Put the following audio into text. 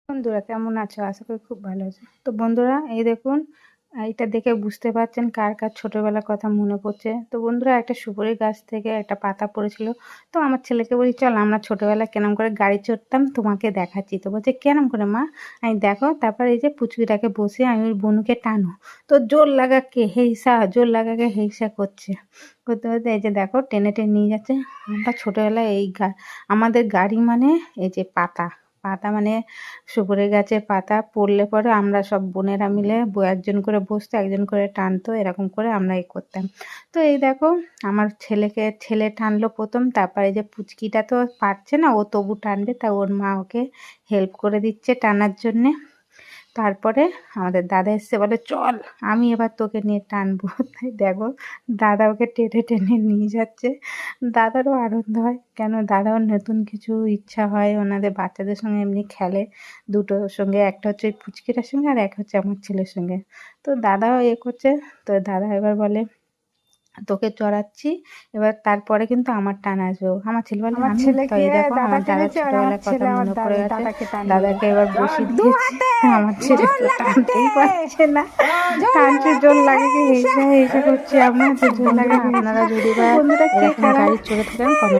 বন্ধুরা কেমন আছো? আশা করি খুব ভালো আছো। তো বন্ধুরা এই দেখুন, এইটা দেখে বুঝতে পারছেন কার কার ছোটবেলার কথা মনে পড়ছে। তো বন্ধুরা একটা সুপারি গাছ থেকে একটা পাতা পড়েছিল। তো আমার ছেলেকে বলি চল আমরা ছোটবেলায় কেরম করে গাড়ি চড়তাম তোমাকে দেখাচ্ছি। তো বলছে কেরম করে মা? আমি দেখো, তারপর এই যে পুচকিটাকে বসিয়ে আমি ওর বনুকে টানো, তো জোর লাগাকে হেইসা করছে। করতে করতে এই যে দেখো টেনে টেনে নিয়ে যাচ্ছে। আমরা ছোটবেলায় আমাদের গাড়ি মানে এই যে পাতা পাতা মানে সুপারি গাছের পাতা পড়লে পরে আমরা সব বোনেরা মিলে একজন করে বসতো, একজন করে টানতো, এরকম করে আমরা করতাম। তো এই দেখো আমার ছেলে টানলো প্রথম, তারপরে এই যে পুচকিটা তো পারছে না, ও তবু টানবে, তা ওর মা ওকে হেল্প করে দিচ্ছে টানার জন্যে। তারপরে আমাদের দাদা এসছে, বলে চল আমি এবার তোকে নিয়ে টানবো। তাই দেখো দাদা ওকে টেনে টেনে নিয়ে যাচ্ছে। দাদারও আনন্দ হয়, কেন দাদাও নতুন কিছু ইচ্ছা হয়, ওনাদের বাচ্চাদের সঙ্গে এমনি খেলে দুটোর সঙ্গে, একটা হচ্ছে ওই পুচকিটার সঙ্গে আর এক হচ্ছে আমার ছেলের সঙ্গে। তো দাদাও করছে। তো দাদা এবার বলে তোকে চড়াচ্ছি, এবার তারপরে কিন্তু আমার টান আসবে। আমার ছেলে বলে আমার আমি, তো ছেলেকে এই দেখো আমার দাদা দাদার টেনেছে আর আমার ছোটবেলার কথা ছেলে আমার মনে পড়ে গেছে। দাদাকে টানবে। দাদাকে এবার বসিয়ে দু দিয়েছি। হাতে আমার ছেলে জোর তো লাগাতে, টানতেই পারছে না, জোর টানছে লাগাতে জোর লাগে কি হেসে। হেসে হেসে করছি আমরা। তো জোর লাগে, আপনারা যদি বা বন্ধুরা কে এরকম কারা গাড়ি চড়ে থাকেন কমেন্ট